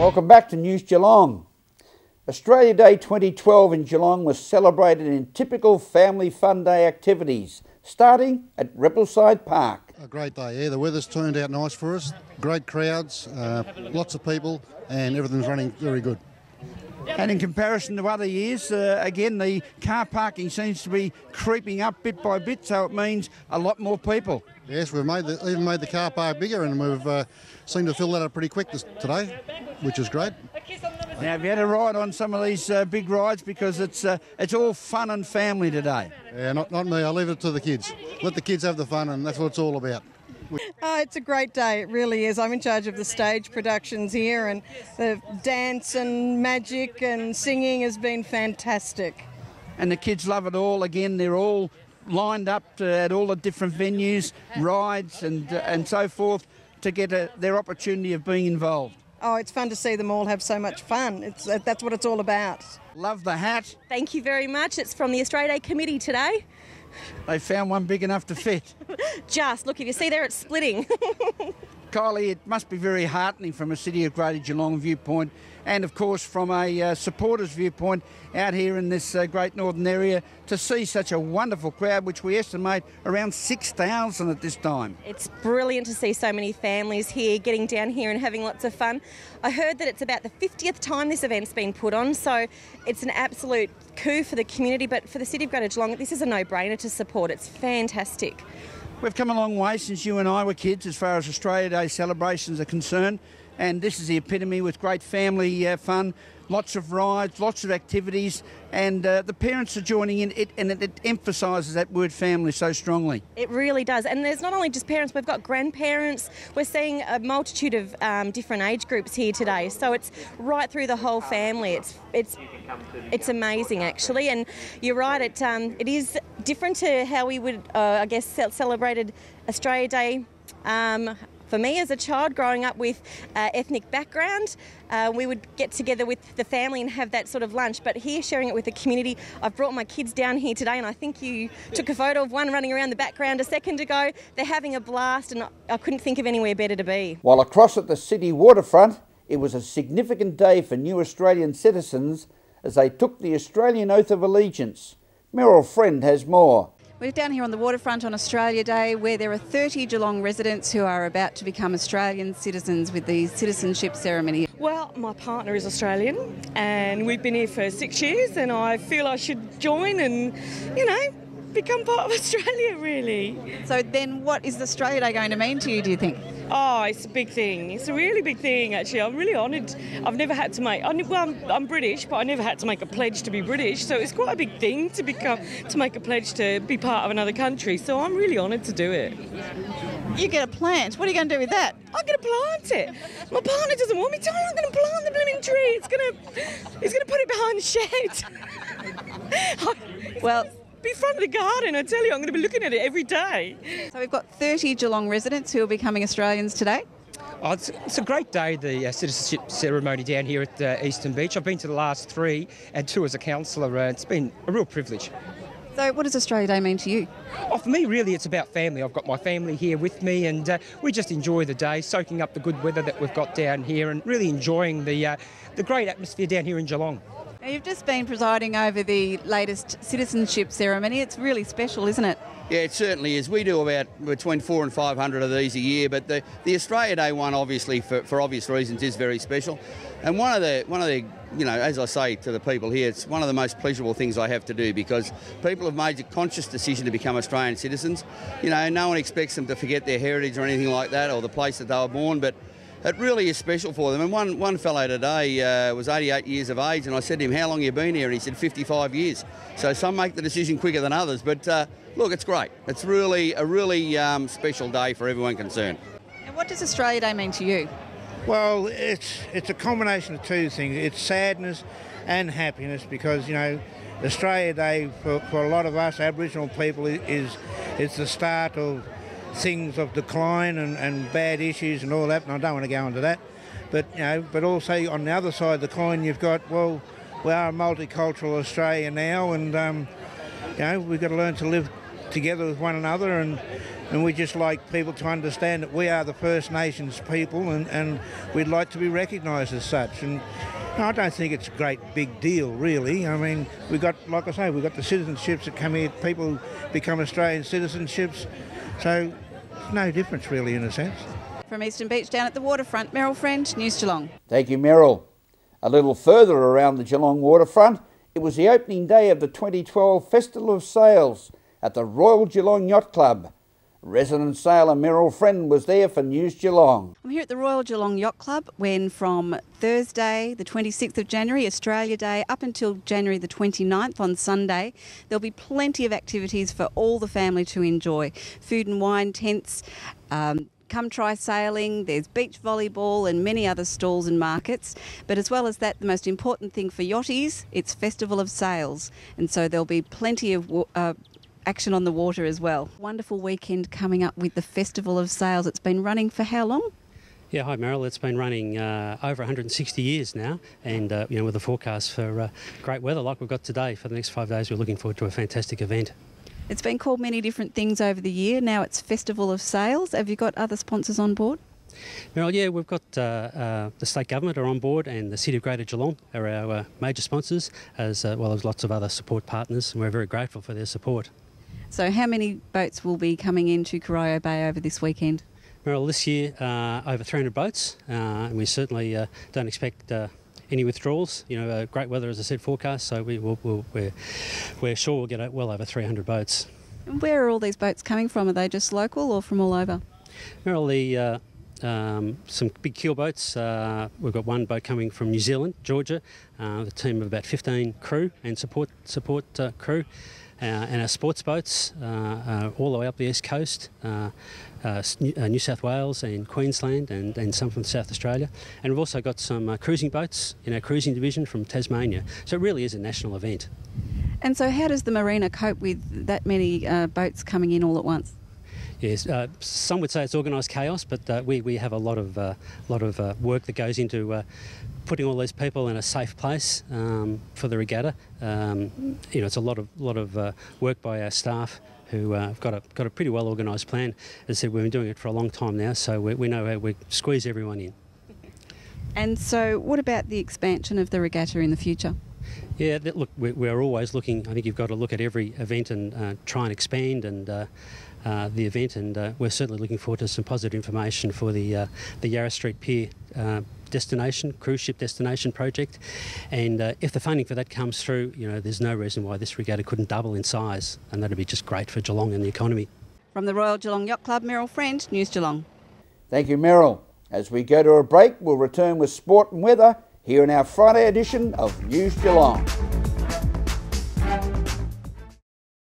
Welcome back to News Geelong. Australia Day 2012 in Geelong was celebrated in typical family fun day activities, starting at Rebelside Park. A great day, yeah. The weather's turned out nice for us. Great crowds, lots of people, and everything's running very good. And in comparison to other years, again, the car parking seems to be creeping up bit by bit, so it means a lot more people. Yes, we've even made the car park bigger, and we've seemed to fill that up pretty quick today, which is great. Now, have you had a ride on some of these big rides? Because it's all fun and family today. Yeah, not me. I leave it to the kids. Let the kids have the fun, and that's what it's all about. Oh, it's a great day, it really is. I'm in charge of the stage productions here, and the dance and magic and singing has been fantastic. And the kids love it all. Again, they're all lined up at all the different venues, rides and so forth to get their opportunity of being involved. Oh, it's fun to see them all have so much fun. That's what it's all about. Love the hat. Thank you very much. It's from the Australia Day Committee today. They found one big enough to fit. Just, look, if you see there, it's splitting. Kylie, it must be very heartening from a City of Greater Geelong viewpoint and, of course, from a supporters viewpoint out here in this great northern area to see such a wonderful crowd, which we estimate around 6,000 at this time. It's brilliant to see so many families here getting down here and having lots of fun. I heard that it's about the 50th time this event's been put on, so it's an absolute coup for the community, but for the City of Greater Geelong, this is a no-brainer to support. It's fantastic. We've come a long way since you and I were kids as far as Australia Day celebrations are concerned, and this is the epitome with great family fun, lots of rides, lots of activities, and the parents are joining in it, and it emphasises that word family so strongly. It really does, and there's not only just parents, we've got grandparents. We're seeing a multitude of different age groups here today, so it's right through the whole family. It's amazing actually, and you're right, it is different to how we would I guess celebrated Australia Day. For me as a child growing up with ethnic background, we would get together with the family and have that sort of lunch, but here sharing it with the community, I've brought my kids down here today, and I think you took a photo of one running around the background a second ago. They're having a blast, and I couldn't think of anywhere better to be. While across at the city waterfront, it was a significant day for new Australian citizens as they took the Australian Oath of Allegiance. Meryl Friend has more. We're down here on the waterfront on Australia Day, where there are 30 Geelong residents who are about to become Australian citizens with the citizenship ceremony. Well, my partner is Australian and we've been here for 6 years, and I feel I should join and, become part of Australia, really. So then what is Australia Day going to mean to you, do you think? Oh, it's a big thing. It's a really big thing, actually. I'm really honoured. I've never had to I'm British, but I never had to make a pledge to be British. So it's quite a big thing to make a pledge to be part of another country. So I'm really honoured to do it. You get a plant. What are you going to do with that? I'm going to plant it. My partner doesn't want me to. I'm going to plant the blooming tree. He's going to put it behind the shed. Well, be front of the garden, I tell you, I'm going to be looking at it every day. So we've got 30 Geelong residents who are becoming Australians today. Oh, it's a great day, the citizenship ceremony down here at Eastern Beach. I've been to the last 3 and 2 as a councillor. It's been a real privilege. So what does Australia Day mean to you? Oh, for me, really, it's about family. I've got my family here with me, and we just enjoy the day, soaking up the good weather that we've got down here and really enjoying the great atmosphere down here in Geelong. Now, you've just been presiding over the latest citizenship ceremony. It's really special, isn't it? Yeah, it certainly is. We do about between 400 and 500 of these a year, but the Australia Day one, obviously, for obvious reasons, is very special. And one of the as I say to the people here, it's one of the most pleasurable things I have to do, because people have made a conscious decision to become Australian citizens. No one expects them to forget their heritage or anything like that, or the place that they were born, but it really is special for them. And one fellow today was 88 years of age, and I said to him, "How long have you been here?" And he said, 55 years. So some make the decision quicker than others, but look, it's great. It's a really special day for everyone concerned. And what does Australia Day mean to you? Well, it's a combination of two things. It's sadness and happiness, because, Australia Day for a lot of us Aboriginal people is the start of things of decline and bad issues and all that, and I don't want to go into that. But also on the other side of the coin, you've got, well, we are a multicultural Australia now, and we've got to learn to live together with one another, and and we just like people to understand that we are the First Nations people, and we'd like to be recognised as such. And I don't think it's a great big deal, really. I mean, we got, like I say, we've got the citizenships that come here, people become Australian citizenships, so it's no difference really in a sense. From Eastern Beach down at the waterfront, Meryl Friend, News Geelong. Thank you, Meryl. A little further around the Geelong waterfront, it was the opening day of the 2012 Festival of Sails at the Royal Geelong Yacht Club. Resident sailor Meryl Friend was there for News Geelong. I'm here at the Royal Geelong Yacht Club when from Thursday the 26th of January, Australia Day, up until January the 29th on Sunday, there'll be plenty of activities for all the family to enjoy. Food and wine tents, come try sailing, there's beach volleyball and many other stalls and markets. But as well as that, the most important thing for yachties, it's Festival of Sails. And so there'll be plenty of action on the water as well. Wonderful weekend coming up with the Festival of Sails. It's been running for how long? Yeah, hi Meryl. It's been running over 160 years now, and with a forecast for great weather like we've got today for the next 5 days, we're looking forward to a fantastic event. It's been called many different things over the year. Now it's Festival of Sails. Have you got other sponsors on board? Meryl, yeah, we've got the state government are on board, and the City of Greater Geelong are our major sponsors, as well as lots of other support partners, and we're very grateful for their support. So how many boats will be coming into Corio Bay over this weekend? Meryl, this year over 300 boats, and we certainly don't expect any withdrawals. Great weather, as I said, forecast, so we're sure we'll get well over 300 boats. And where are all these boats coming from? Are they just local or from all over? Meryl, some big keel boats. We've got one boat coming from New Zealand, Georgia, the team of about 15 crew and support crew. And our sports boats all the way up the east coast, New South Wales and Queensland, and some from South Australia. And we've also got some cruising boats in our cruising division from Tasmania. So it really is a national event. And so how does the marina cope with that many boats coming in all at once? Yes, some would say it's organised chaos, but we have a lot of work that goes into putting all these people in a safe place for the regatta. It's a lot of work by our staff who have got a pretty well organised plan. As I said, we've been doing it for a long time now, so we know how we squeeze everyone in. And so, what about the expansion of the regatta in the future? Yeah, look, we're always looking. I think you've got to look at every event and try and expand the event, and we're certainly looking forward to some positive information for the Yarra Street Pier destination, cruise ship destination project. And if the funding for that comes through, there's no reason why this regatta couldn't double in size, and that'd be just great for Geelong and the economy. From the Royal Geelong Yacht Club, Meryl Friend, News Geelong. Thank you, Meryl. As we go to a break, we'll return with sport and weather here in our Friday edition of News Geelong.